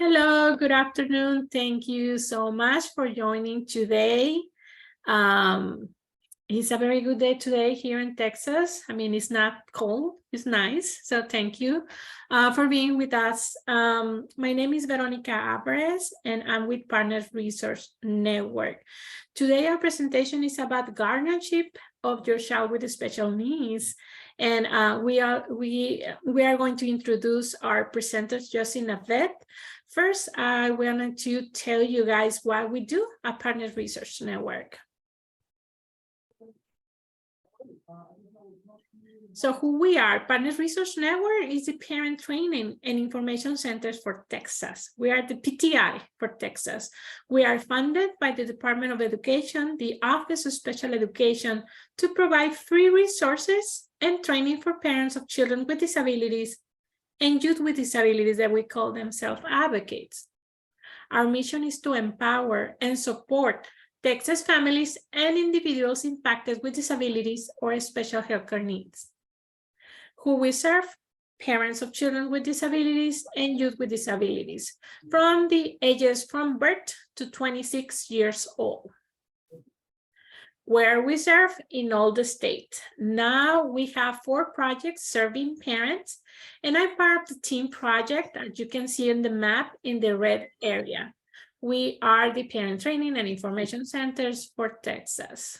Hello, good afternoon. Thank you so much for joining today. It's a very good day today here in Texas. I mean, it's not cold, it's nice. So thank you for being with us. My name is Veronica Alvarez and I'm with Partners Research Network. Today, our presentation is about guardianship of your child with special needs. And we are going to introduce our presenters just in a bit. First, I wanted to tell you guys what we do at Partners Research Network. So who we are, Partners Research Network is the parent training and information centers for Texas. We are the PTI for Texas. We are funded by the Department of Education, the Office of Special Education, to provide free resources and training for parents of children with disabilities and youth with disabilities that we call them self-advocates. Our mission is to empower and support Texas families and individuals impacted with disabilities or special healthcare needs. Who we serve? Parents of children with disabilities and youth with disabilities from the ages from birth to 26 years old. Where we serve? In all the state. Now we have 4 projects serving parents, and I'm part of the team project, as you can see in the map in the red area. We are the parent training and information centers for Texas.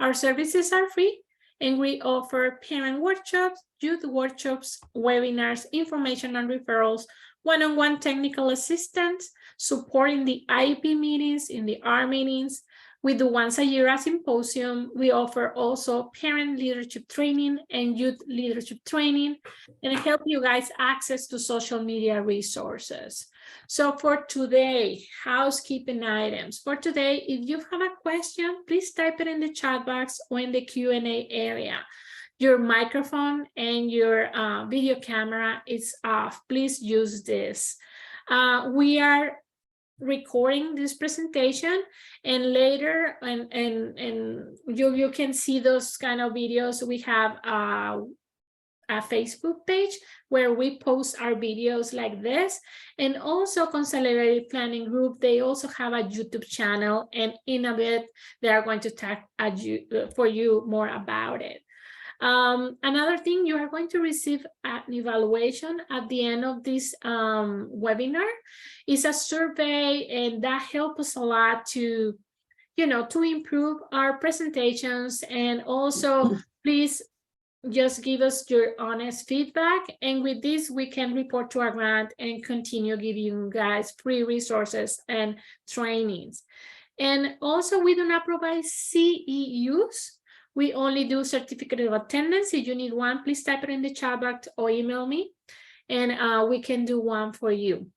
Our services are free, and we offer parent workshops, youth workshops, webinars, information and referrals, one-on-one technical assistance, supporting the IEP meetings, in the R meetings. We do once a year a symposium. We offer also parent leadership training and youth leadership training, and help you guys access to social media resources. So for today, housekeeping items. For today, if you have a question, please type it in the chat box or in the Q&A area. Your microphone and your video camera is off. Please use this. We are recording this presentation, and later and you can see those kind of videos. We have a Facebook page where we post our videos like this, and also Consolidated Planning Group, they also have a YouTube channel, and in a bit they are going to talk for you more about it. Another thing, you are going to receive an evaluation at the end of this webinar. Is a survey, and that helps us a lot to, to improve our presentations. And also, please just give us your honest feedback. And with this, we can report to our grant and continue giving you guys free resources and trainings. And also, we do not provide CEUs. We only do certificate of attendance. If you need one, please type it in the chat box or email me, and we can do one for you.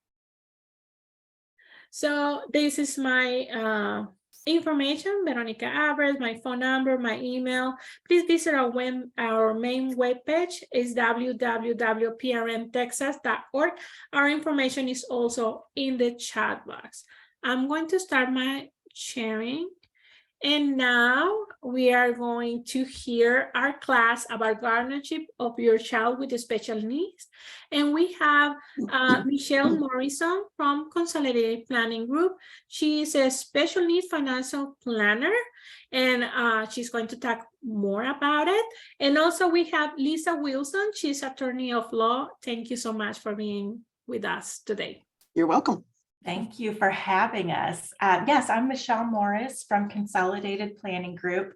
So this is my information, Veronica Alvarez, my phone number, my email. Please visit our main webpage is www.prmtexas.org. Our information is also in the chat box. I'm going to start my sharing. And now we are going to hear our class about guardianship of your child with special needs. And we have Michelle Morrison from Consolidated Planning Group. She is a special needs financial planner, and she's going to talk more about it. And also we have Lisa Wilson. She's attorney of law. Thank you so much for being with us today. You're welcome. Thank you for having us. Yes, I'm Michelle Morris from Consolidated Planning Group.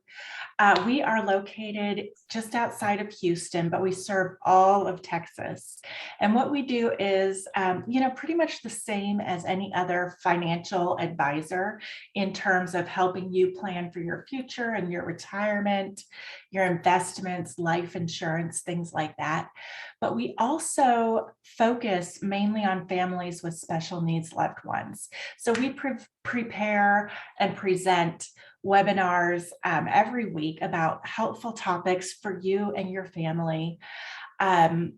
We are located just outside of Houston, but we serve all of Texas. And what we do is, pretty much the same as any other financial advisor in terms of helping you plan for your future and your retirement, your investments, life insurance, things like that. But we also focus mainly on families with special needs loved ones. So we prepare and present webinars every week about helpful topics for you and your family. And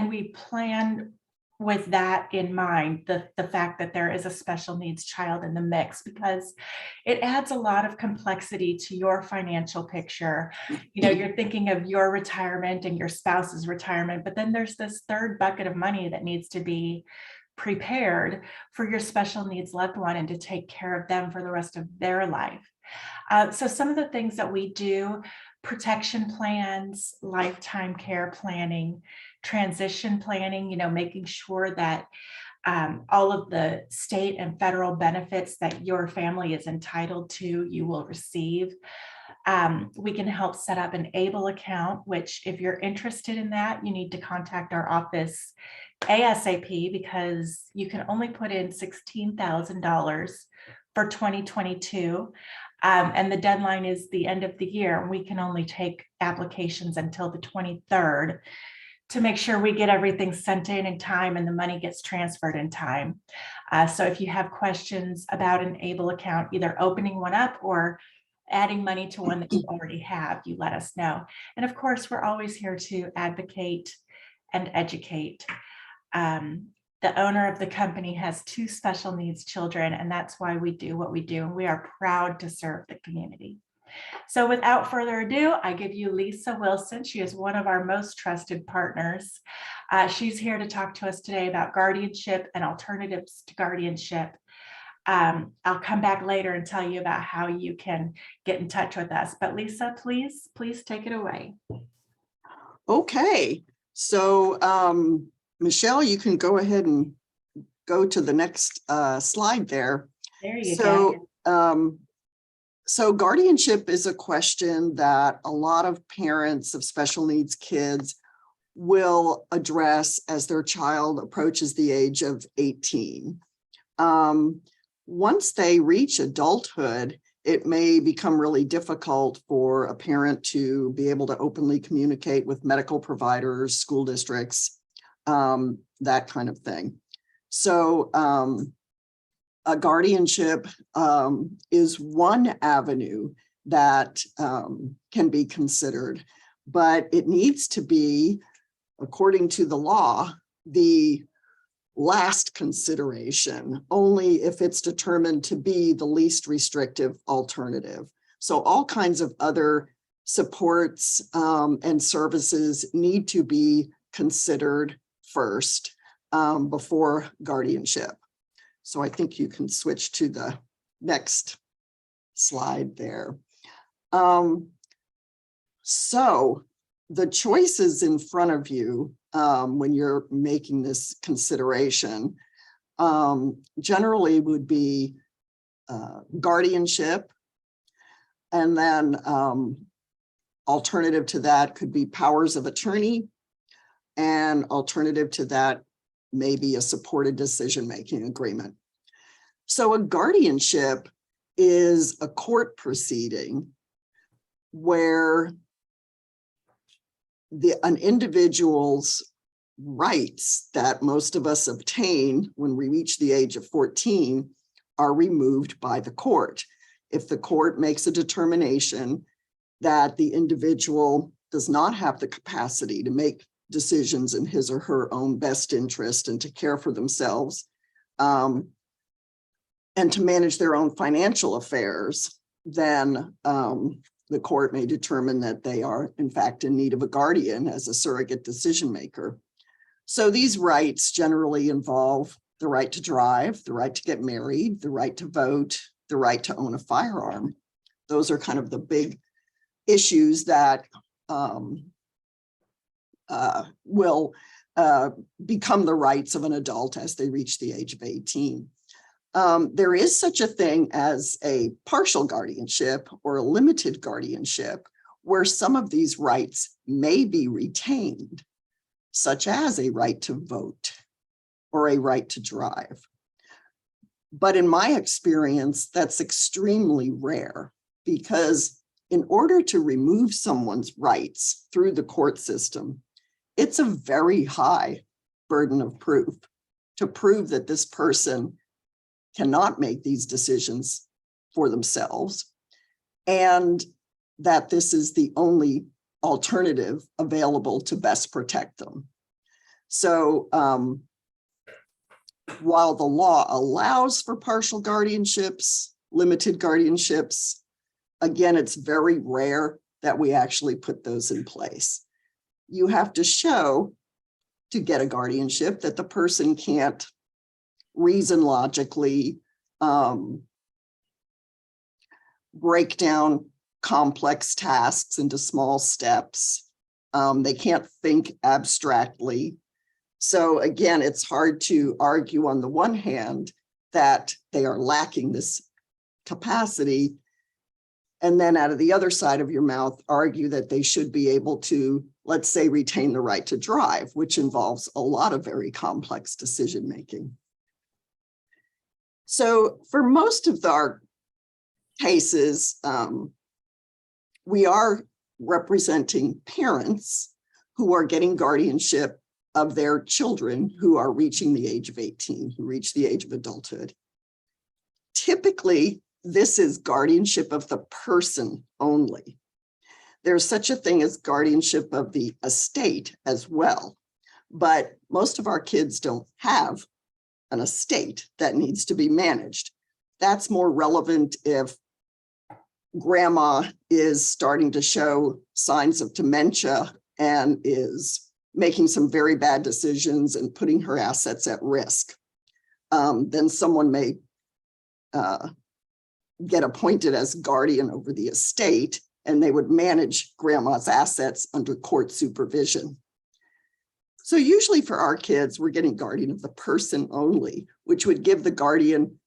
we plan with that in mind, the fact that there is a special needs child in the mix, because it adds a lot of complexity to your financial picture. You're thinking of your retirement and your spouse's retirement, but then there's this third bucket of money that needs to be prepared for your special needs loved one and to take care of them for the rest of their life. So some of the things that we do: protection plans, lifetime care planning, transition planning, making sure that all of the state and federal benefits that your family is entitled to, you will receive. We can help set up an ABLE account, which if you're interested in that, you need to contact our office ASAP, because you can only put in $16,000 for 2022. And the deadline is the end of the year. We can only take applications until the 23rd to make sure we get everything sent in time and the money gets transferred in time. So if you have questions about an ABLE account, either opening one up or adding money to one that you already have, you let us know. And of course, we're always here to advocate and educate. The owner of the company has 2 special needs children, and that's why we do what we do. And we are proud to serve the community. So without further ado, I give you Lisa Wilson. She is one of our most trusted partners. She's here to talk to us today about guardianship and alternatives to guardianship. I'll come back later and tell you about how you can get in touch with us. But Lisa, please take it away. Okay, so Michelle, you can go ahead and go to the next slide there. There you go. So guardianship is a question that a lot of parents of special needs kids will address as their child approaches the age of 18. Once they reach adulthood, it may become really difficult for a parent to be able to openly communicate with medical providers, school districts, that kind of thing. So a guardianship is one avenue that can be considered, but it needs to be, according to the law, the last consideration, only if it's determined to be the least restrictive alternative. So all kinds of other supports and services need to be considered first before guardianship. So I think you can switch to the next slide there. So the choices in front of you when you're making this consideration generally would be guardianship, and then alternative to that could be powers of attorney, and alternative to that may be a supported decision-making agreement. So a guardianship is a court proceeding where an individual's rights that most of us obtain when we reach the age of 14 are removed by the court. If the court makes a determination that the individual does not have the capacity to make decisions in his or her own best interest and to care for themselves and to manage their own financial affairs, then the court may determine that they are in fact in need of a guardian as a surrogate decision maker. So these rights generally involve the right to drive, the right to get married, the right to vote, the right to own a firearm. Those are kind of the big issues that will become the rights of an adult as they reach the age of 18. There is such a thing as a partial guardianship or a limited guardianship, where some of these rights may be retained, such as a right to vote or a right to drive. But in my experience, that's extremely rare, because in order to remove someone's rights through the court system, it's a very high burden of proof to prove that this person cannot make these decisions for themselves and that this is the only alternative available to best protect them. So while the law allows for partial guardianships, limited guardianships, again, it's very rare that we actually put those in place. You have to show to get a guardianship that the person can't reason logically, break down complex tasks into small steps. They can't think abstractly. So again, it's hard to argue on the one hand that they are lacking this capacity, and then out of the other side of your mouth, argue that they should be able to, let's say, retain the right to drive, which involves a lot of very complex decision making. So for most of our cases, we are representing parents who are getting guardianship of their children who are reaching the age of 18, who reach the age of adulthood. Typically, this is guardianship of the person only. There's such a thing as guardianship of the estate as well, but most of our kids don't have an estate that needs to be managed. That's more relevant if grandma is starting to show signs of dementia and is making some very bad decisions and putting her assets at risk. Then someone may get appointed as guardian over the estate, and they would manage grandma's assets under court supervision. So usually for our kids, we're getting guardian of the person only, which would give the guardian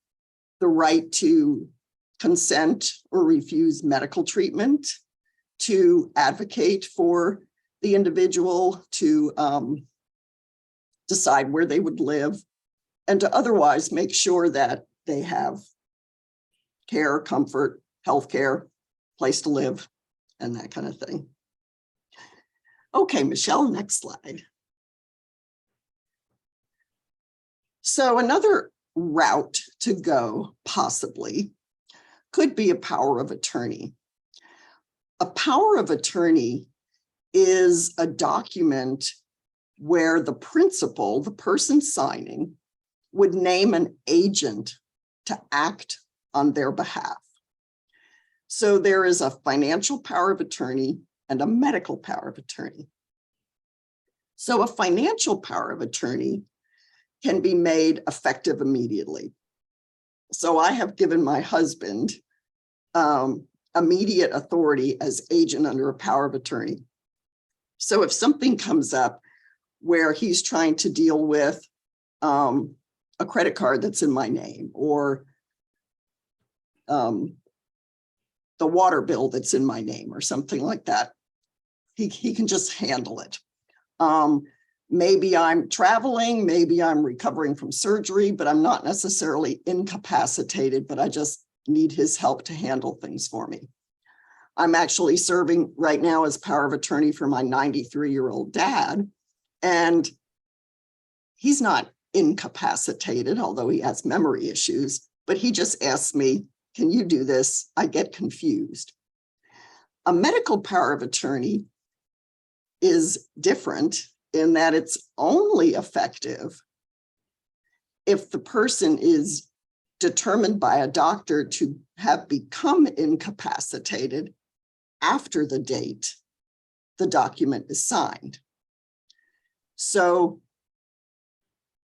the right to consent or refuse medical treatment, to advocate for the individual, to decide where they would live, and to otherwise make sure that they have care, comfort, healthcare, place to live, and that kind of thing. Okay, Michelle, next slide. So another route to go, possibly, could be a power of attorney. A power of attorney is a document where the principal, the person signing, would name an agent to act on their behalf. So there is a financial power of attorney and a medical power of attorney. So a financial power of attorney can be made effective immediately. So I have given my husband immediate authority as agent under a power of attorney. So if something comes up where he's trying to deal with a credit card that's in my name, or the water bill that's in my name, or something like that, he can just handle it. Maybe I'm traveling, maybe I'm recovering from surgery, but I'm not necessarily incapacitated, but I just need his help to handle things for me. I'm actually serving right now as power of attorney for my 93-year-old dad, and he's not incapacitated, although he has memory issues, but he just asks me, can you do this? I get confused. A medical power of attorney is different in that it's only effective if the person is determined by a doctor to have become incapacitated after the date the document is signed. So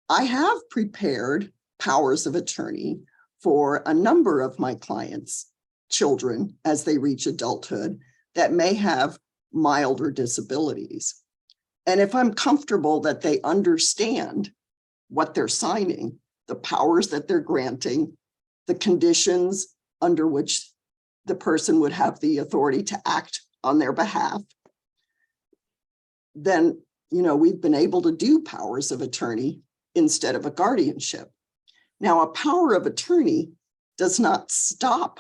I have prepared powers of attorney for a number of my clients' children as they reach adulthood that may have milder disabilities. And if I'm comfortable that they understand what they're signing, the powers that they're granting, the conditions under which the person would have the authority to act on their behalf, then, we've been able to do powers of attorney instead of a guardianship. Now, a power of attorney does not stop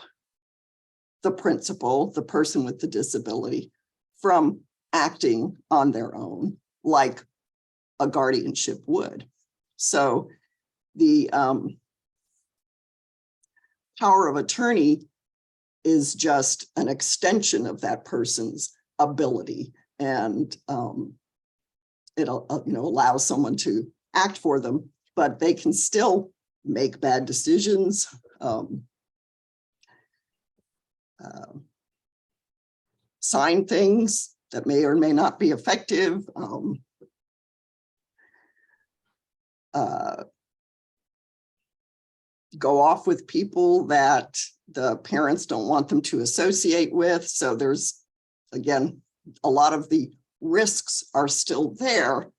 the principal, the person with the disability, from acting on their own like a guardianship would. So the power of attorney is just an extension of that person's ability, and it'll allow someone to act for them, but they can still make bad decisions, sign things that may or may not be effective, go off with people that the parents don't want them to associate with. So there's, again, a lot of the risks are still there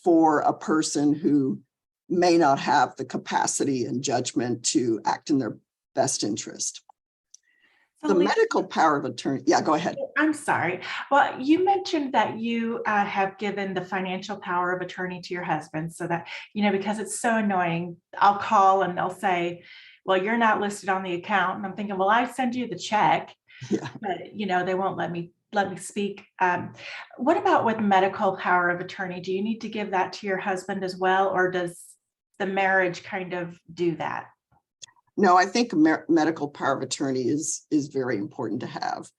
for a person who may not have the capacity and judgment to act in their best interest. So The Lisa, medical power of attorney, yeah, go ahead. I'm sorry. Well, you mentioned that you have given the financial power of attorney to your husband so that, because it's so annoying. I'll call and they'll say, well, you're not listed on the account. And I'm thinking, well, I send you the check, Yeah. but they won't let me speak. What about with medical power of attorney? Do you need to give that to your husband as well? Or does the marriage kind of do that? No, I think medical power of attorney is very important to have.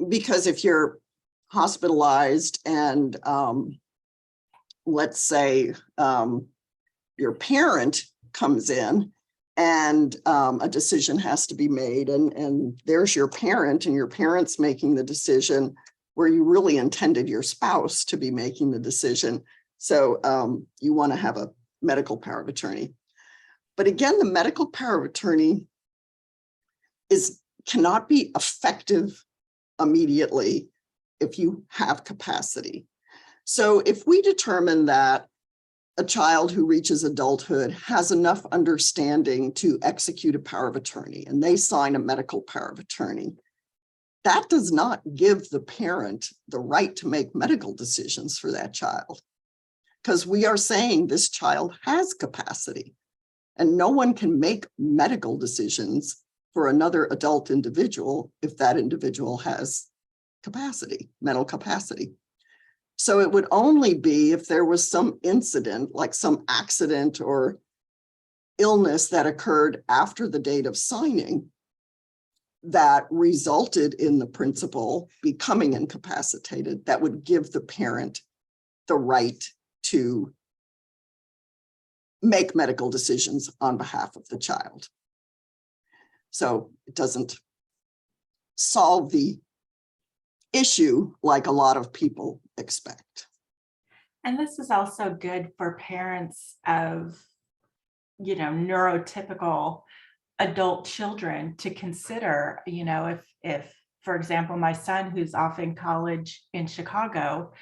Because if you're hospitalized and let's say your parent comes in and a decision has to be made, and there's your parent and your parent's making the decision where you really intended your spouse to be making the decision. So you want to have a medical power of attorney. But again, the medical power of attorney cannot be effective immediately if you have capacity. So if we determine that a child who reaches adulthood has enough understanding to execute a power of attorney and they sign a medical power of attorney, that does not give the parent the right to make medical decisions for that child, because we are saying this child has capacity. And no one can make medical decisions for another adult individual if that individual has capacity, mental capacity. So it would only be if there was some incident, like some accident or illness that occurred after the date of signing, that resulted in the principal becoming incapacitated, that would give the parent the right to make medical decisions on behalf of the child. So it doesn't solve the issue like a lot of people expect. And this is also good for parents of, neurotypical adult children to consider, if, for example, my son who's off in college in Chicago,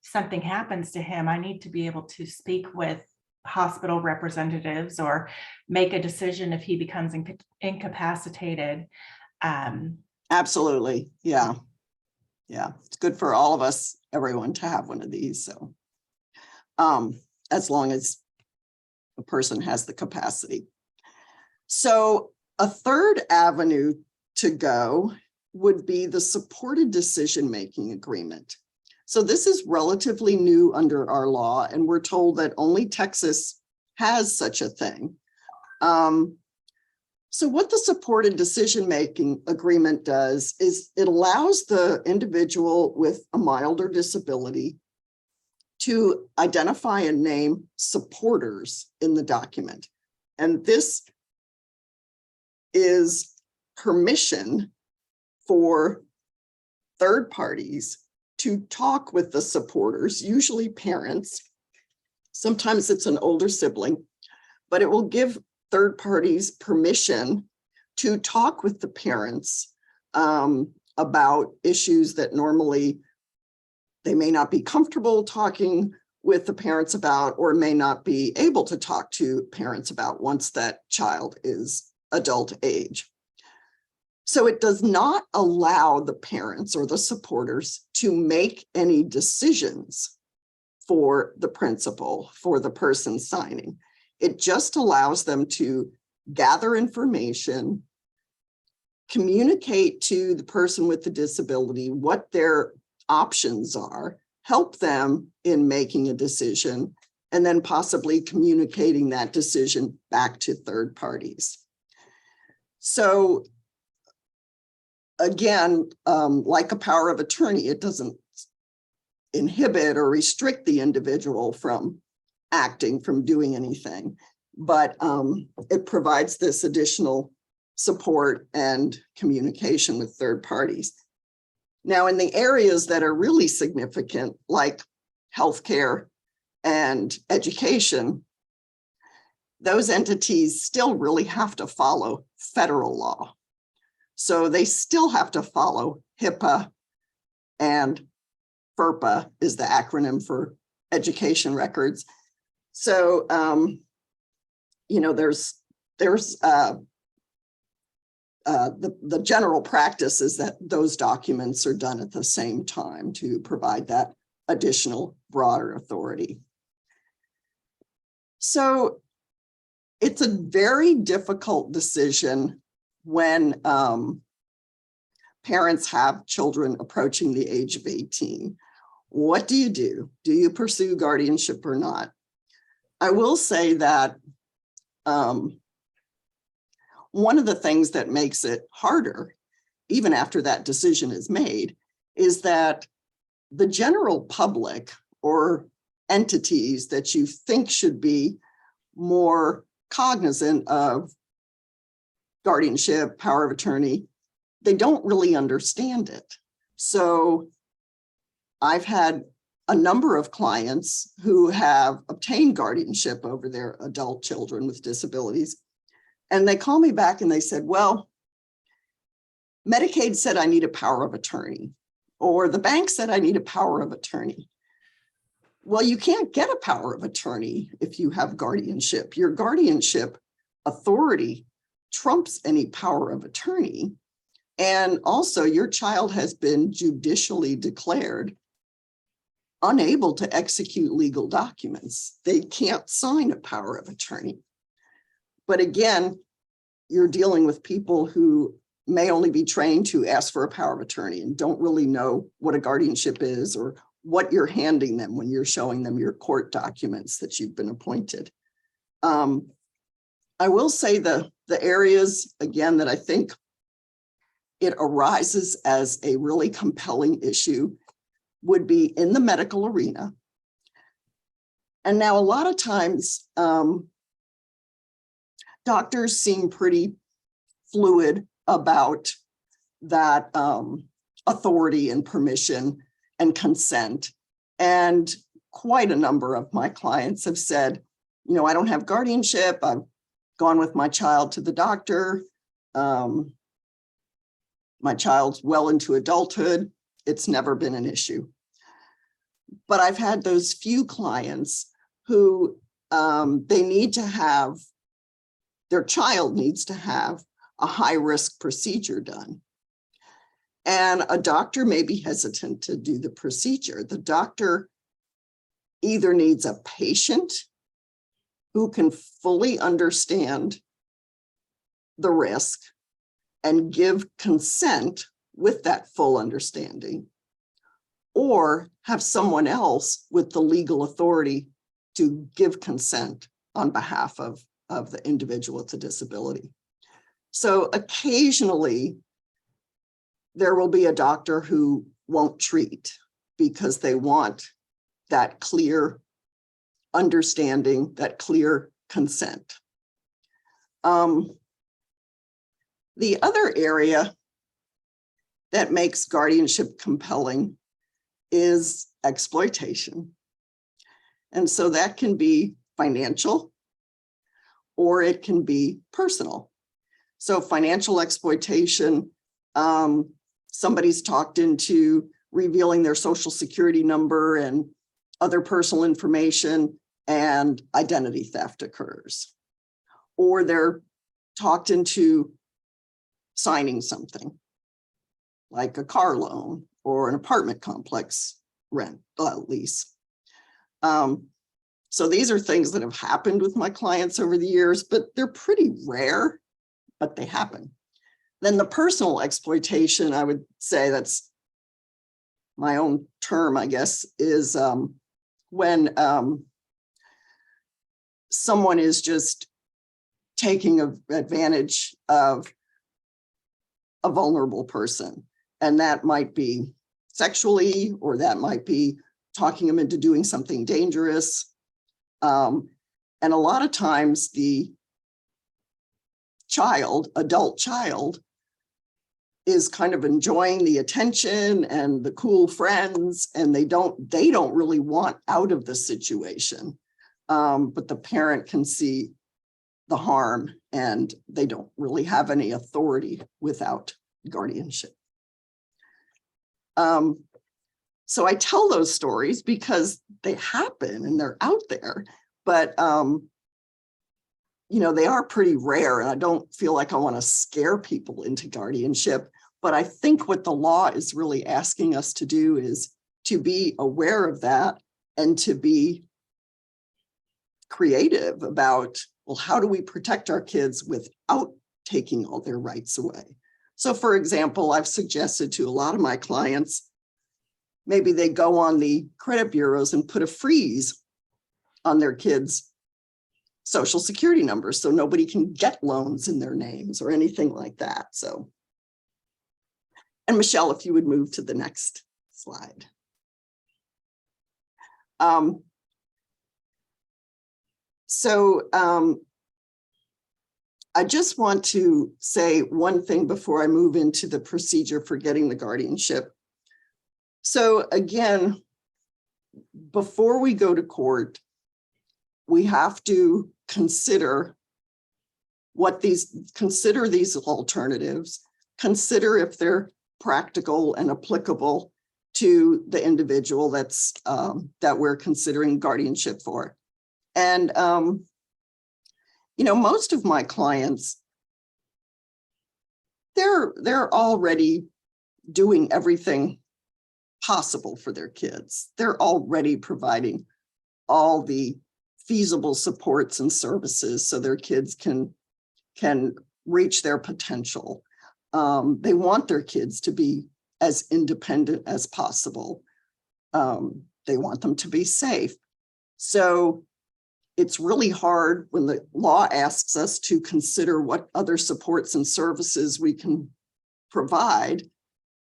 something happens to him, I need to be able to speak with hospital representatives or make a decision if he becomes incapacitated. Absolutely. Yeah. Yeah. It's good for all of us, everyone, to have one of these. So as long as a person has the capacity. So a third avenue to go would be the supported decision-making agreement. So this is relatively new under our law, and we're told that only Texas has such a thing. So what the supported decision-making agreement does is it allows the individual with a milder disability to identify and name supporters in the document. And this is permission for third parties to talk with the supporters, usually parents. Sometimes it's an older sibling, but it will give third parties permission to talk with the parents about issues that normally they may not be comfortable talking with the parents about, or may not be able to talk to parents about once that child is adult age. So it does not allow the parents or the supporters to make any decisions for the principal, for the person signing. It just allows them to gather information, communicate to the person with the disability what their options are, help them in making a decision, and then possibly communicating that decision back to third parties. So again, like a power of attorney, it doesn't inhibit or restrict the individual from acting, from doing anything, but it provides this additional support and communication with third parties. Now, in the areas that are really significant, like healthcare and education, those entities still really have to follow federal law. So they still have to follow HIPAA, and FERPA is the acronym for education records. So, there's the general practice is that those documents are done at the same time to provide that additional broader authority. So it's a very difficult decision when parents have children approaching the age of 18. What do you do? Do you pursue guardianship or not? I will say that one of the things that makes it harder, even after that decision is made, is that the general public or entities that you think should be more cognizant of guardianship, power of attorney, they don't really understand it. So I've had a number of clients who have obtained guardianship over their adult children with disabilities. And they call me back and they said, well, Medicaid said I need a power of attorney, or the bank said I need a power of attorney. Well, you can't get a power of attorney if you have guardianship. Your guardianship authority trumps any power of attorney. And also your child has been judicially declared unable to execute legal documents. They can't sign a power of attorney. But again, you're dealing with people who may only be trained to ask for a power of attorney and don't really know what a guardianship is or what you're handing them when you're showing them your court documents that you've been appointed. I will say the areas, again, that I think it arises as a really compelling issue would be in the medical arena. And now a lot of times, doctors seem pretty fluid about that authority and permission and consent. And quite a number of my clients have said, I don't have guardianship. I've gone with my child to the doctor. My child's well into adulthood. It's never been an issue. But I've had those few clients who they need to have, their child needs to have a high-risk procedure done. And a doctor may be hesitant to do the procedure. The doctor either needs a patient who can fully understand the risk and give consent with that full understanding, or have someone else with the legal authority to give consent on behalf of the individual with a disability. So occasionally, there will be a doctor who won't treat because they want that clear understanding, that clear consent. The other area that makes guardianship compelling is exploitation. And so that can be financial or it can be personal. So financial exploitation, somebody's talked into revealing their social security number and other personal information, and identity theft occurs. Or they're talked into signing something like a car loan or an apartment complex lease. So these are things that have happened with my clients over the years, but they're pretty rare, but they happen. Then the personal exploitation, I would say that's my own term, I guess, is when someone is just taking advantage of a vulnerable person. And that might be sexually, or that might be talking them into doing something dangerous. And a lot of times the adult child, is kind of enjoying the attention and the cool friends, and they don't really want out of the situation. But the parent can see the harm, and they don't really have any authority without guardianship. So I tell those stories because they happen and they're out there, but you know, they are pretty rare, and I don't feel like I want to scare people into guardianship. But I think what the law is really asking us to do is to be aware of that and to be creative about, well, how do we protect our kids without taking all their rights away? So, for example, I've suggested to a lot of my clients, maybe they go on the credit bureaus and put a freeze on their kids' Social Security numbers so nobody can get loans in their names or anything like that. So, and Michelle, if you would move to the next slide. I just want to say one thing before I move into the procedure for getting the guardianship. So again, before we go to court, we have to consider these alternatives, consider if they're practical and applicable to the individual that we're considering guardianship for. And you know, most of my clients, they're already doing everything possible for their kids. They're already providing all the feasible supports and services so their kids can reach their potential. They want their kids to be as independent as possible. They want them to be safe. So it's really hard when the law asks us to consider what other supports and services we can provide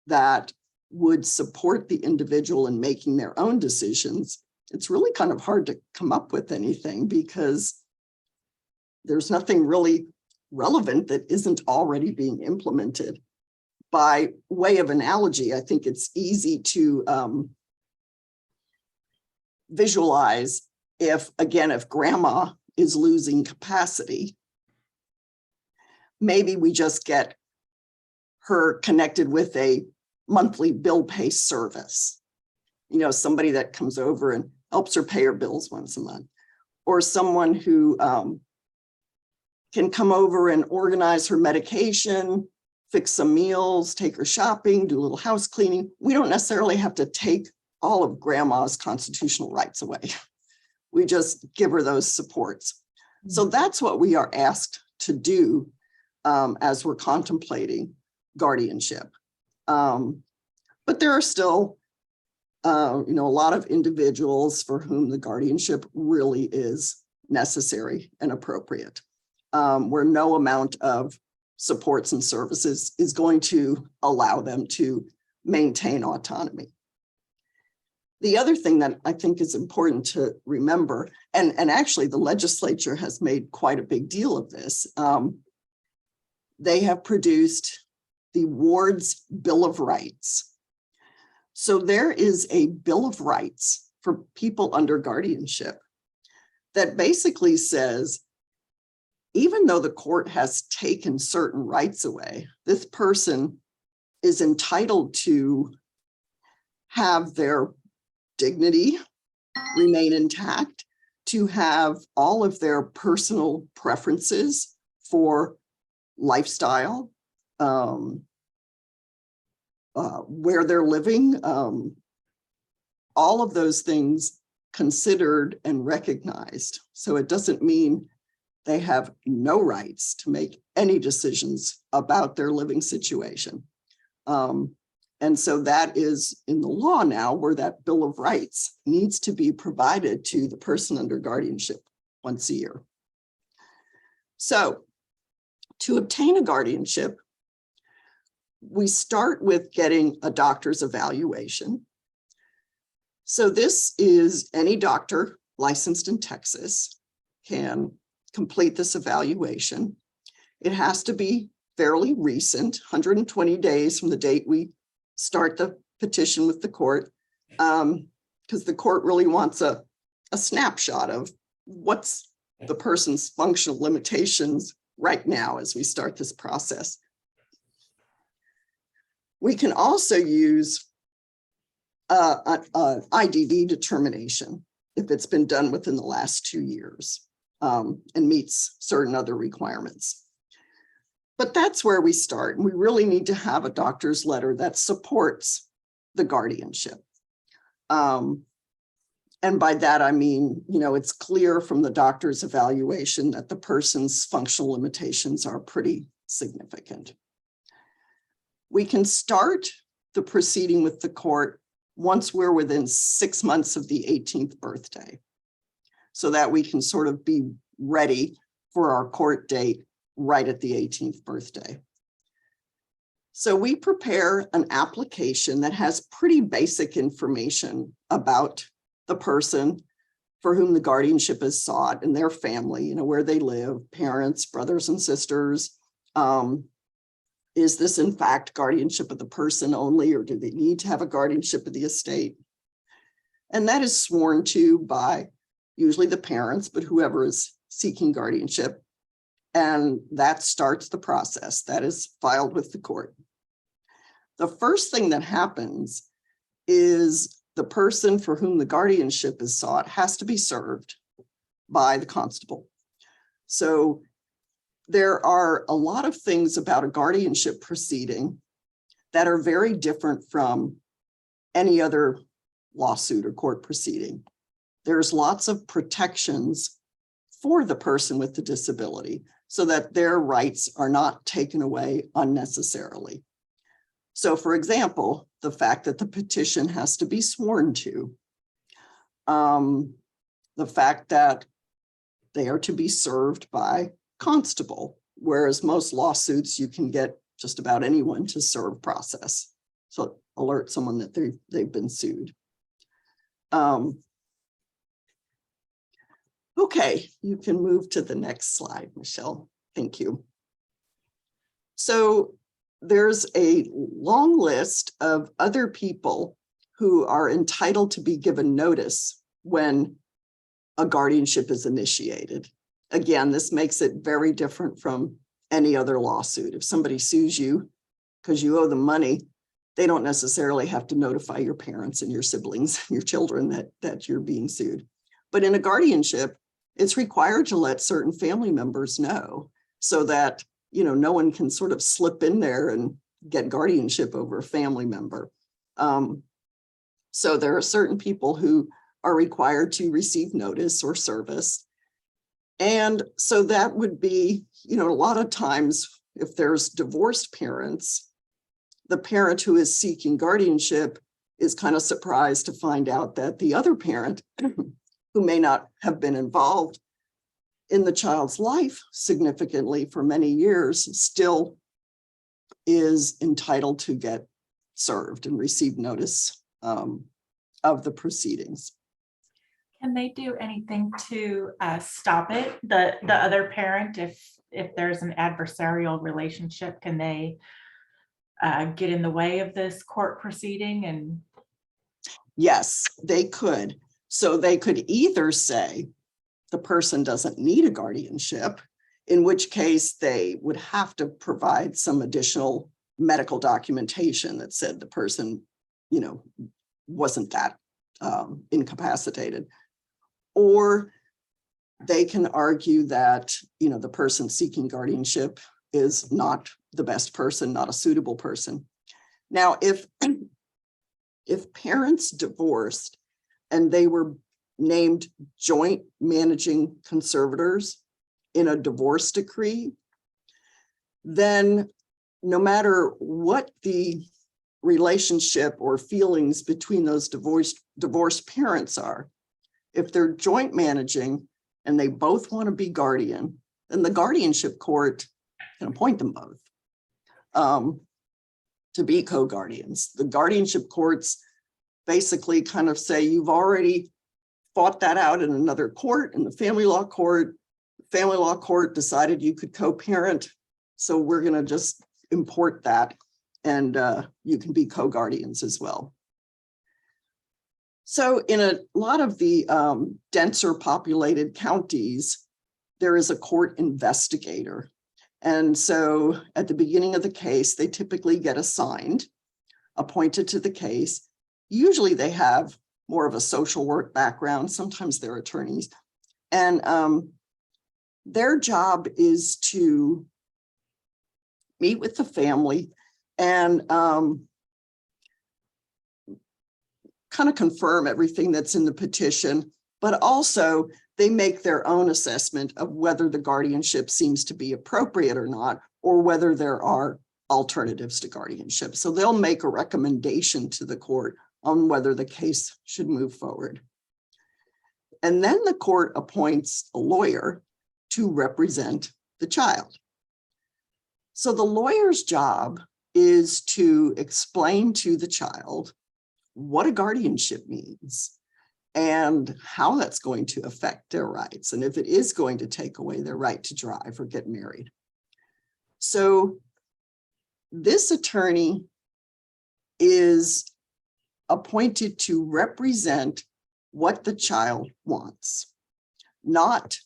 that would support the individual in making their own decisions. It's really kind of hard to come up with anything because there's nothing really relevant that isn't already being implemented. By way of analogy, I think it's easy to visualize if grandma is losing capacity, maybe we just get her connected with a monthly bill pay service. You know, somebody that comes over and helps her pay her bills once a month, or someone who can come over and organize her medication, fix some meals, take her shopping, do a little house cleaning. We don't necessarily have to take all of grandma's constitutional rights away. We just give her those supports. So that's what we are asked to do as we're contemplating guardianship. But there are still, you know, a lot of individuals for whom the guardianship really is necessary and appropriate, where no amount of supports and services is going to allow them to maintain autonomy. The other thing that I think is important to remember, and actually the legislature has made quite a big deal of this, they have produced the Ward's Bill of Rights. So there is a Bill of Rights for people under guardianship that basically says, even though the court has taken certain rights away, this person is entitled to have their dignity remain intact, to have all of their personal preferences for lifestyle, where they're living, all of those things considered and recognized. So it doesn't mean they have no rights to make any decisions about their living situation. And so that is in the law now, where that Bill of Rights needs to be provided to the person under guardianship once a year. So to obtain a guardianship, we start with getting a doctor's evaluation. So this is any doctor licensed in Texas can complete this evaluation. It has to be fairly recent, 120 days from the date we start the petition with the court, because the court really wants a snapshot of what's the person's functional limitations right now as we start this process. We can also use an IDD determination if it's been done within the last 2 years and meets certain other requirements. But that's where we start. And we really need to have a doctor's letter that supports the guardianship. And by that, I mean, it's clear from the doctor's evaluation that the person's functional limitations are pretty significant. We can start the proceeding with the court once we're within 6 months of the 18th birthday, so that we can sort of be ready for our court date right at the 18th birthday. So we prepare an application that has pretty basic information about the person for whom the guardianship is sought and their family, where they live, parents, brothers and sisters. Is this in fact guardianship of the person only, or do they need to have a guardianship of the estate? And that is sworn to by usually the parents, but whoever is seeking guardianship. And that starts the process that is filed with the court. The first thing that happens is the person for whom the guardianship is sought has to be served by the constable. So there are a lot of things about a guardianship proceeding that are very different from any other lawsuit or court proceeding. There's lots of protections for the person with the disability so that their rights are not taken away unnecessarily. So, for example, the fact that the petition has to be sworn to, the fact that they are to be served by constable, whereas most lawsuits you can get just about anyone to serve process. So alert someone that they've been sued. Okay, you can move to the next slide, Michelle. Thank you. So there's a long list of other people who are entitled to be given notice when a guardianship is initiated. Again, this makes it very different from any other lawsuit. If somebody sues you because you owe them money, they don't necessarily have to notify your parents and your siblings, your children that you're being sued. But in a guardianship, it's required to let certain family members know so that no one can sort of slip in there and get guardianship over a family member. So there are certain people who are required to receive notice or service. And so that would be, a lot of times if there's divorced parents, the parent who is seeking guardianship is kind of surprised to find out that the other parent who may not have been involved in the child's life significantly for many years still is entitled to get served and receive notice of the proceedings. Can they do anything to stop it? The other parent, if there's an adversarial relationship, can they get in the way of this court proceeding? And yes, they could. So they could either say the person doesn't need a guardianship, in which case they would have to provide some additional medical documentation that said the person, wasn't that incapacitated. Or they can argue that, the person seeking guardianship is not the best person, not a suitable person. Now, if parents divorced and they were named joint managing conservators in a divorce decree, then no matter what the relationship or feelings between those divorced parents are, if they're joint managing and they both want to be guardian, then the guardianship court can appoint them both to be co-guardians. The guardianship courts basically kind of say, you've already fought that out in another court, in the family law court. The family law court decided you could co-parent, so we're going to just import that, and you can be co-guardians as well. So in a lot of the denser populated counties, there is a court investigator. And so at the beginning of the case, they typically get assigned, appointed to the case. Usually they have more of a social work background. Sometimes they're attorneys. And their job is to meet with the family and kind of confirm everything that's in the petition, but also they make their own assessment of whether the guardianship seems to be appropriate or not, or whether there are alternatives to guardianship. So they'll make a recommendation to the court on whether the case should move forward. And then the court appoints a lawyer to represent the child. So the lawyer's job is to explain to the child what a guardianship means and how that's going to affect their rights, and if it is going to take away their right to drive or get married. So this attorney is appointed to represent what the child wants, not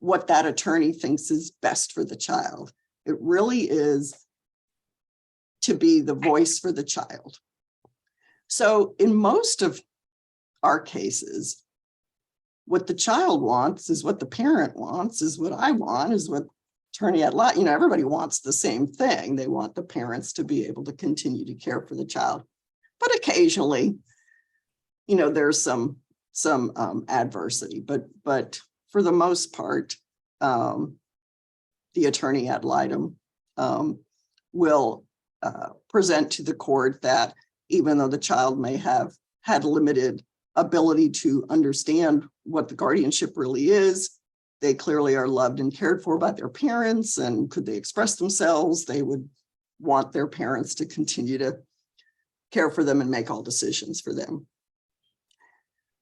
what that attorney thinks is best for the child. It really is to be the voice for the child. So in most of our cases, what the child wants is what the parent wants, is what I want, is what attorney ad litem, everybody wants the same thing. They want the parents to be able to continue to care for the child. But occasionally, there's some adversity, but for the most part, the attorney ad litem will present to the court that even though the child may have had limited ability to understand what the guardianship really is, they clearly are loved and cared for by their parents, and could they express themselves, they would want their parents to continue to care for them and make all decisions for them.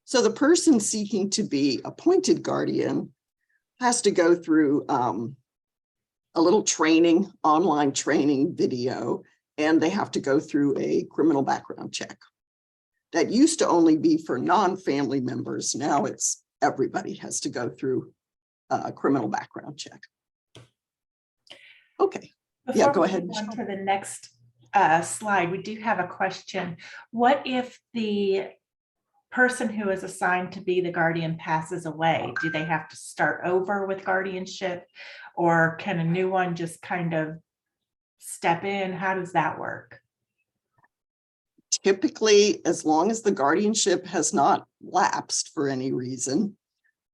So the person seeking to be appointed guardian has to go through a little training, online training video, and they have to go through a criminal background check. That used to only be for non-family members. Now it's everybody has to go through a criminal background check. Okay. Before go we ahead. move on to the next slide, we do have a question. What if the person who is assigned to be the guardian passes away? Do they have to start over with guardianship, or can a new one just kind of step in? How does that work? Typically, as long as the guardianship has not lapsed for any reason,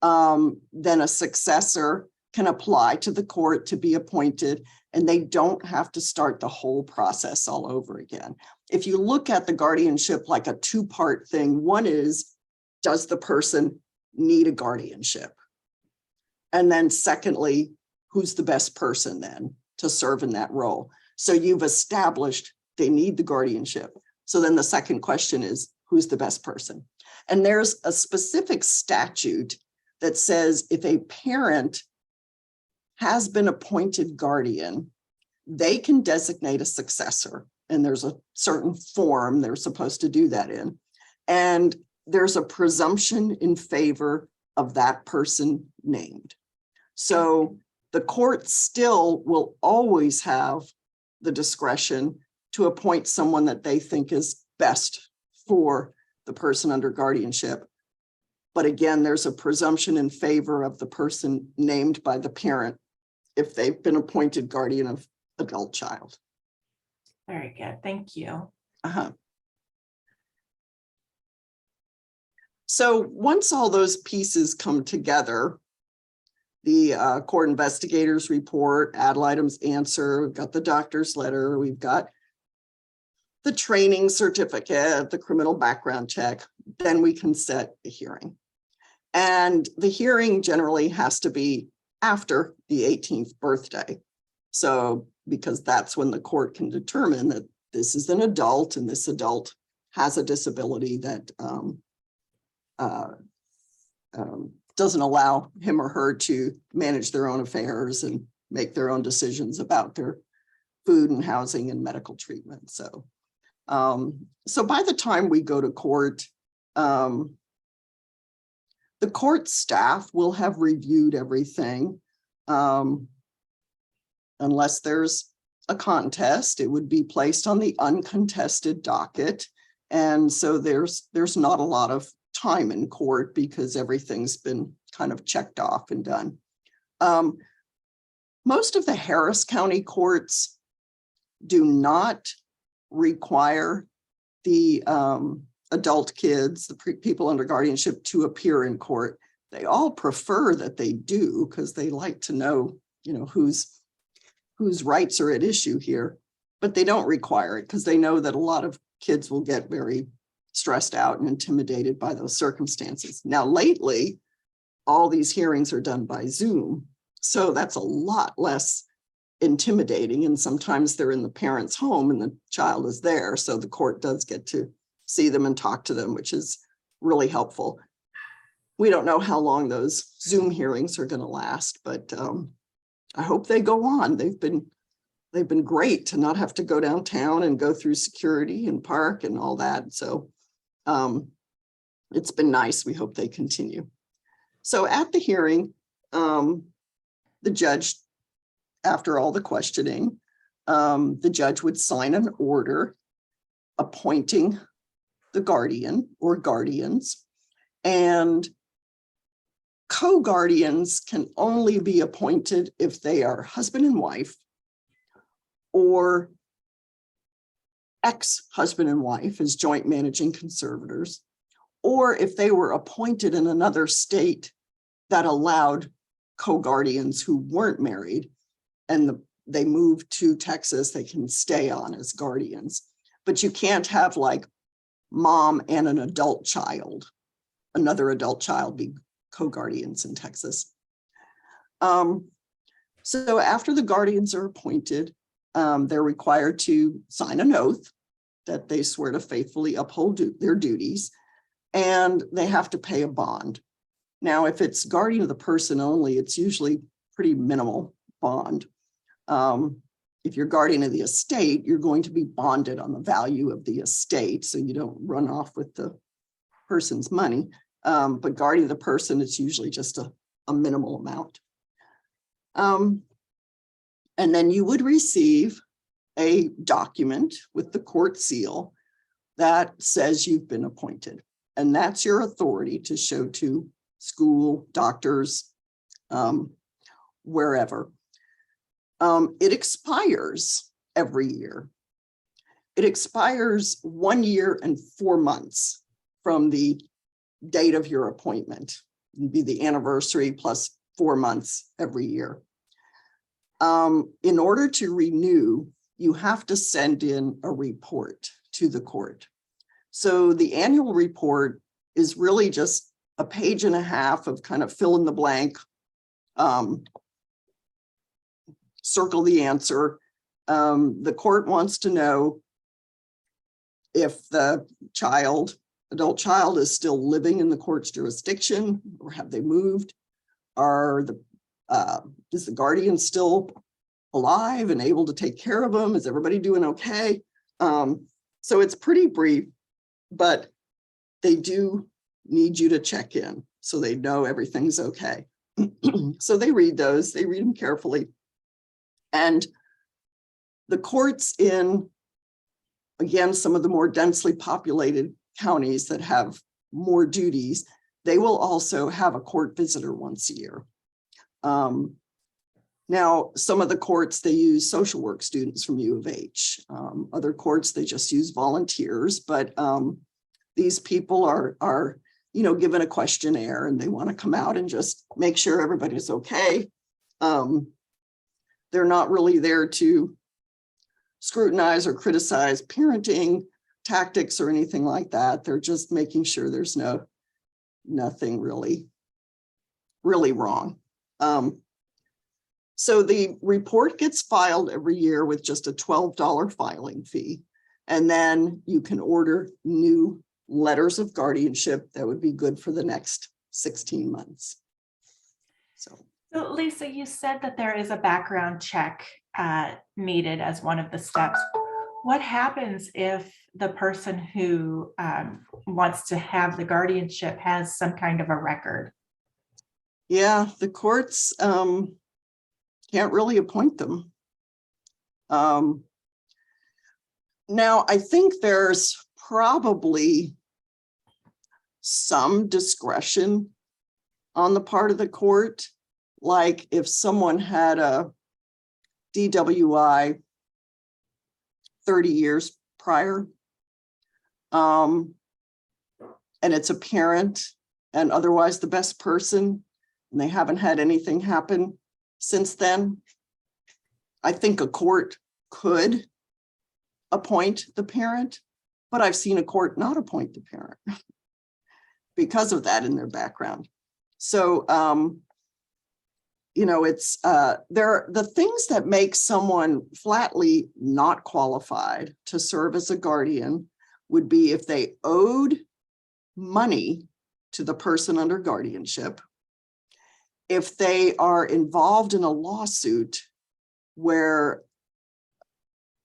then a successor can apply to the court to be appointed, and they don't have to start the whole process all over again. If you look at the guardianship like a two-part thing, one is, does the person need a guardianship? And then secondly, who's the best person then to serve in that role? So you've established they need the guardianship. So then the second question is, who's the best person? And there's a specific statute that says if a parent has been appointed guardian, they can designate a successor. And there's a certain form they're supposed to do that in. And there's a presumption in favor of that person named. So the court still will always have the discretion to appoint someone that they think is best for the person under guardianship. But again, there's a presumption in favor of the person named by the parent if they've been appointed guardian of adult child. Very good. Thank you. So once all those pieces come together, the court investigator's report, ad litem's answer, we've got the doctor's letter, we've got the training certificate, the criminal background check, then we can set a hearing. And the hearing generally has to be after the 18th birthday. So, because that's when the court can determine that this is an adult and this adult has a disability that doesn't allow him or her to manage their own affairs and make their own decisions about their food and housing and medical treatment. So, so by the time we go to court, the The court staff will have reviewed everything. Unless there's a contest, it would be placed on the uncontested docket. And so there's not a lot of time in court because everything's been kind of checked off and done. Most of the Harris County courts do not require the adult kids, the people under guardianship, to appear in court. They all prefer that they do because they like to know, whose rights are at issue here, but they don't require it because they know that a lot of kids will get very stressed out and intimidated by those circumstances. Now, lately, all these hearings are done by Zoom, so that's a lot less intimidating, and sometimes they're in the parent's home and the child is there, so the court does get to see them and talk to them, which is really helpful. We don't know how long those Zoom hearings are going to last, but I hope they go on. They've been great to not have to go downtown and go through security and park and all that. So it's been nice. We hope they continue. So at the hearing, the judge, after all the questioning, the judge would sign an order appointing the guardian or guardians, and co-guardians can only be appointed if they are husband and wife or ex-husband and wife as joint managing conservators, or if they were appointed in another state that allowed co-guardians who weren't married and they moved to Texas, they can stay on as guardians. But you can't have like mom and an adult child, another adult child be co-guardians in Texas. So after the guardians are appointed, they're required to sign an oath that they swear to faithfully uphold their duties, and they have to pay a bond. Now, if it's guardian of the person only, it's usually pretty minimal bond. If you're guardian of the estate, you're going to be bonded on the value of the estate, so you don't run off with the person's money. But guardian of the person, it's usually just a minimal amount. And then you would receive a document with the court seal that says you've been appointed. And that's your authority to show to school, doctors, wherever. It expires every year. It expires 1 year and 4 months from the date of your appointment. It'd be the anniversary plus 4 months every year. In order to renew, you have to send in a report to the court. So the annual report is really just a page and a half of kind of fill in the blank, circle the answer. The court wants to know if the adult child is still living in the court's jurisdiction, or have they moved? Is the guardian still alive and able to take care of them? Is everybody doing okay? So it's pretty brief, but they do need you to check in so they know everything's okay. So they read those, they read them carefully. And the courts in, again, some of the more densely populated counties that have more duties, they will also have a court visitor once a year. Now, some of the courts, they use social work students from U of H. Other courts, they just use volunteers, but these people are given a questionnaire and they want to come out and just make sure everybody's okay. They're not really there to scrutinize or criticize parenting tactics or anything like that. They're just making sure there's nothing really wrong. So the report gets filed every year with just a $12 filing fee. And then you can order new letters of guardianship that would be good for the next 16 months. So Lisa, you said that there is a background check needed as one of the steps. What happens if the person who wants to have the guardianship has some kind of a record? Yeah, the courts can't really appoint them. Now, I think there's probably some discretion on the part of the court. Like if someone had a DWI 30 years prior, and it's a parent and otherwise the best person, and they haven't had anything happen since then, I think a court could appoint the parent, but I've seen a court not appoint the parent because of that in their background. So, it's the things that make someone flatly not qualified to serve as a guardian would be if they owed money to the person under guardianship, if they are involved in a lawsuit where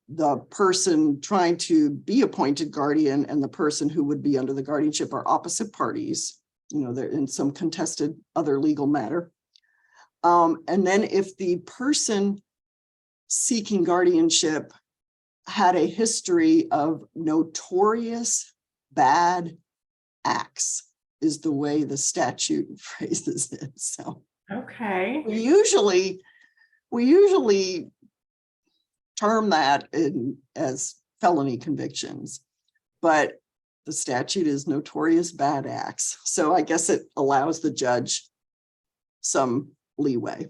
the person trying to be appointed guardian and the person who would be under the guardianship are opposite parties, they're in some contested other legal matter. And then if the person seeking guardianship had a history of notorious bad acts, is the way the statute phrases it. So Okay. we usually term that as felony convictions, but the statute is notorious bad acts. So I guess it allows the judge some leeway.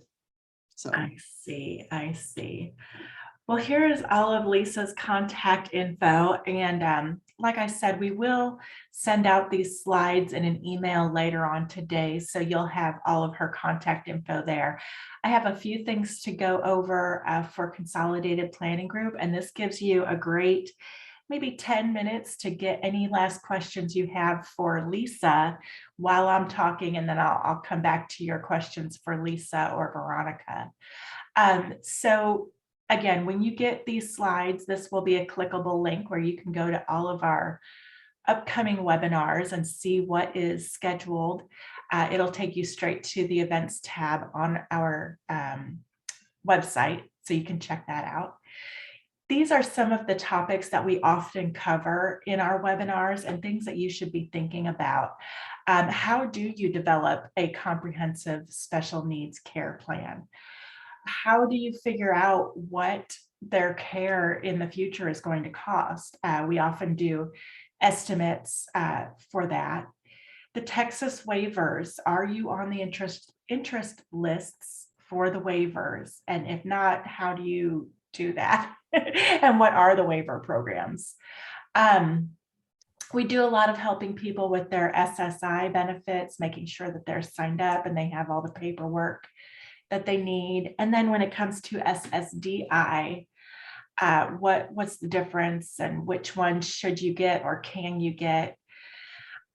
So I see. Well, here is all of Lisa's contact info. And like I said, we will send out these slides in an email later on today. So you'll have all of her contact info there. I have a few things to go over for Consolidated Planning Group. And this gives you a great maybe 10 minutes to get any last questions you have for Lisa while I'm talking. And then I'll come back to your questions for Lisa or Veronica. So again, when you get these slides, this will be a clickable link where you can go to all of our upcoming webinars and see what is scheduled. It'll take you straight to the events tab on our website, so you can check that out. These are some of the topics that we often cover in our webinars and things that you should be thinking about. How do you develop a comprehensive special needs care plan? How do you figure out what their care in the future is going to cost? We often do estimates for that. The Texas waivers, are you on the interest lists for the waivers? And if not, how do you do that? And what are the waiver programs? We do a lot of helping people with their SSI benefits, making sure that they're signed up and they have all the paperwork that they need. And then when it comes to SSDI, what's the difference and which one should you get or can you get?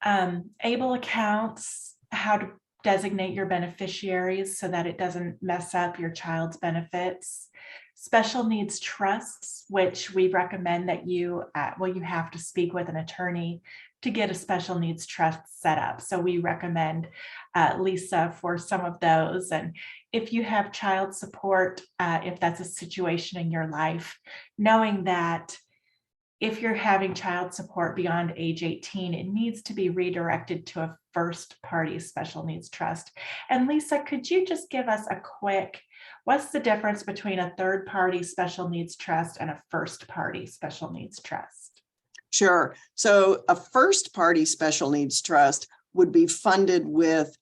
ABLE accounts, how to designate your beneficiaries so that it doesn't mess up your child's benefits. Special needs trusts, which we recommend that you have to speak with an attorney to get a special needs trust set up. So we recommend Lisa for some of those. And if you have child support, if that's a situation in your life, knowing that if you're having child support beyond age 18, it needs to be redirected to a first party special needs trust. And Lisa, could you just give us a quick, what's the difference between a third party special needs trust and a first party special needs trust? Sure. So a first party special needs trust would be funded with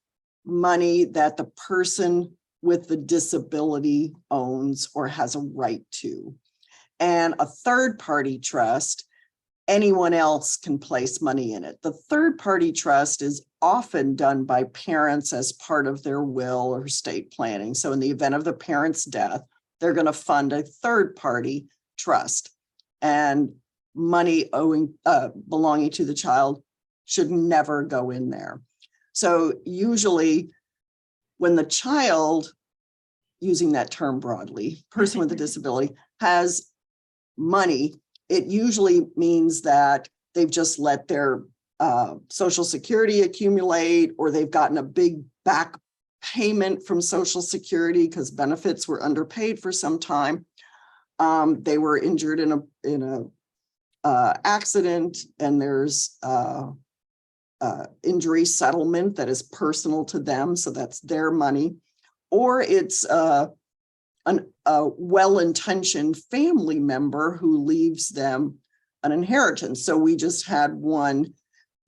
money that the person with the disability owns or has a right to. And a third party trust, anyone else can place money in it. The third party trust is often done by parents as part of their will or estate planning. So in the event of the parent's death, they're going to fund a third party trust, and money belonging to the child should never go in there. So usually when the child, using that term broadly, person with a disability, has money it usually means that they've just let their Social Security accumulate, or they've gotten a big back payment from Social Security because benefits were underpaid for some time. They were injured in a accident, and there's injury settlement that is personal to them, so that's their money. Or it's a well-intentioned family member who leaves them an inheritance. So we just had one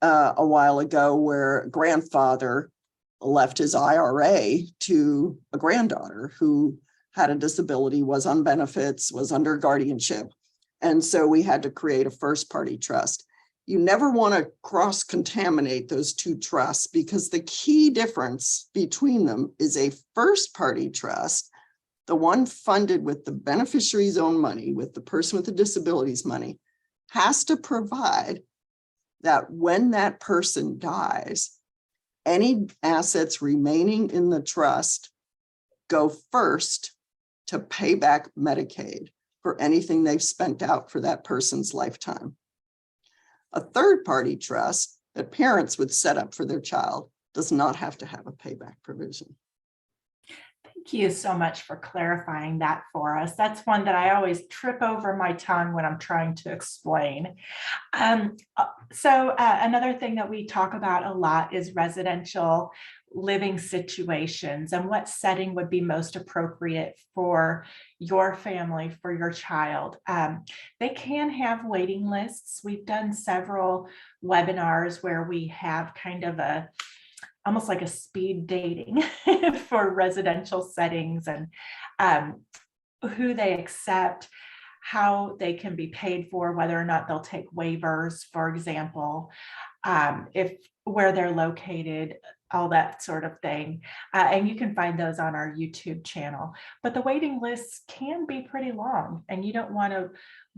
a while ago where a grandfather left his IRA to a granddaughter who had a disability, was on benefits, was under guardianship. And so we had to create a first-party trust. You never want to cross-contaminate those two trusts, because the key difference between them is a first-party trust, the one funded with the beneficiary's own money, with the person with the disability's money, has to provide that when that person dies, any assets remaining in the trust go first to pay back Medicaid for anything they've spent out for that person's lifetime. A third-party trust that parents would set up for their child does not have to have a payback provision. Thank you so much for clarifying that for us. That's one that I always trip over my tongue when I'm trying to explain. So another thing that we talk about a lot is residential living situations and what setting would be most appropriate for your family, for your child. They can have waiting lists. We've done several webinars where we have kind of almost like a speed dating for residential settings, and who they accept, how they can be paid for, whether or not they'll take waivers, for example, if where they're located, all that sort of thing. And you can find those on our YouTube channel. But the waiting lists can be pretty long, and you don't want to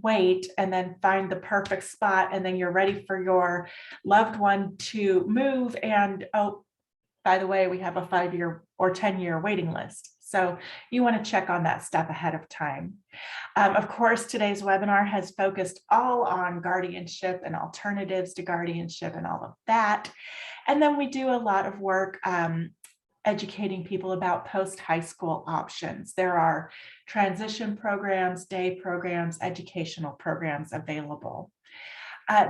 wait and then find the perfect spot and then you're ready for your loved one to move, and oh, by the way, we have a 5-year or 10-year waiting list. So you want to check on that stuff ahead of time. Of course, today's webinar has focused all on guardianship and alternatives to guardianship and all of that. And then we do a lot of work educating people about post-high school options. There are transition programs, day programs, educational programs available.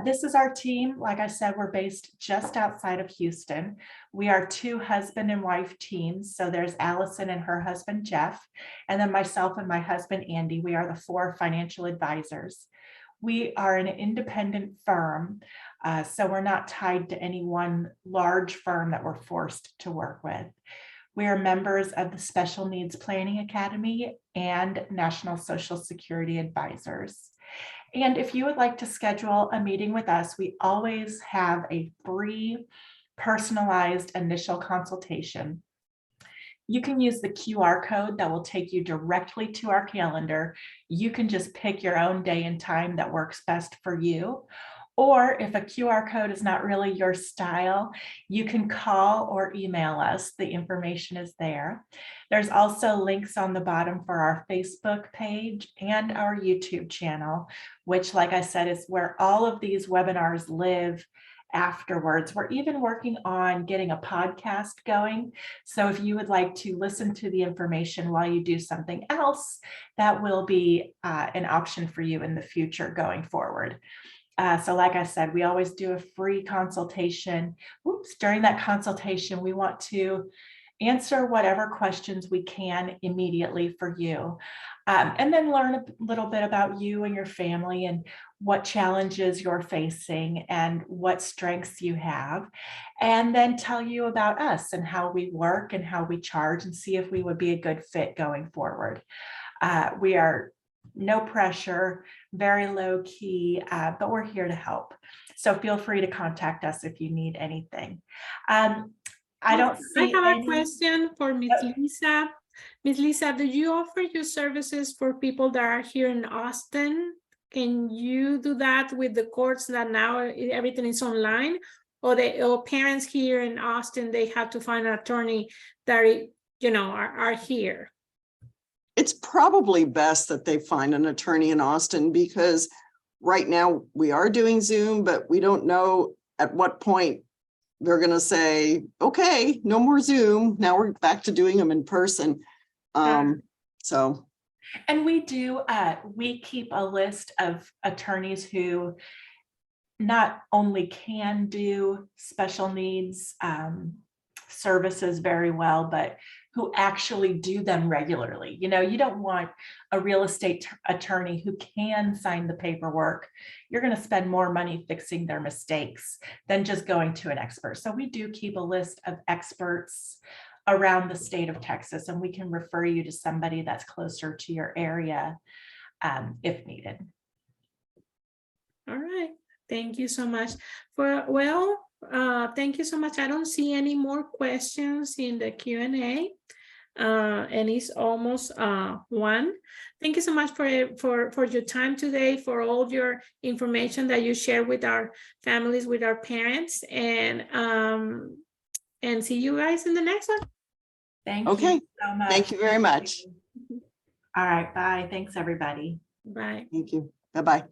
This is our team. Like I said, we're based just outside of Houston. We are 2 husband and wife teams. So there's Allison and her husband, Jeff, and then myself and my husband, Andy. We are the 4 financial advisors. We are an independent firm, so we're not tied to any one large firm that we're forced to work with. We are members of the Special Needs Planning Academy and National Social Security Advisors. And if you would like to schedule a meeting with us, we always have a free personalized initial consultation. You can use the QR code that will take you directly to our calendar. You can just pick your own day and time that works best for you. Or if a QR code is not really your style, you can call or email us. The information is there. There's also links on the bottom for our Facebook page and our YouTube channel, which, like I said, is where all of these webinars live afterwards. We're even working on getting a podcast going. So if you would like to listen to the information while you do something else, that will be an option for you in the future going forward. So like I said, we always do a free consultation. During that consultation, we want to answer whatever questions we can immediately for you. And then learn a little bit about you and your family and what challenges you're facing and what strengths you have. And then tell you about us and how we work and how we charge, and see if we would be a good fit going forward. We are no pressure, very low key, but we're here to help. So feel free to contact us if you need anything. I have a question for Ms. Lisa. Ms. Lisa, do you offer your services for people that are here in Austin? Can you do that with the courts that now everything is online? Or parents here in Austin, they have to find an attorney that are here? It's probably best that they find an attorney in Austin, because right now we are doing Zoom, but we don't know at what point they're going to say, okay, no more Zoom. Now we're back to doing them in person. So. And we do, we keep a list of attorneys who not only can do special needs services very well, but who actually do them regularly. You know, you don't want a real estate attorney who can sign the paperwork. You're going to spend more money fixing their mistakes than just going to an expert. So we do keep a list of experts around the state of Texas, and we can refer you to somebody that's closer to your area if needed. All right. Thank you so much. Thank you so much. I don't see any more questions in the Q&A. And it's almost 1. Thank you so much for your time today, for all your information that you share with our families, with our parents, and see you guys in the next one. Thank Okay. you so much. Thank you very much. All right. Bye. Thanks, everybody. Bye. Thank you. Bye-bye.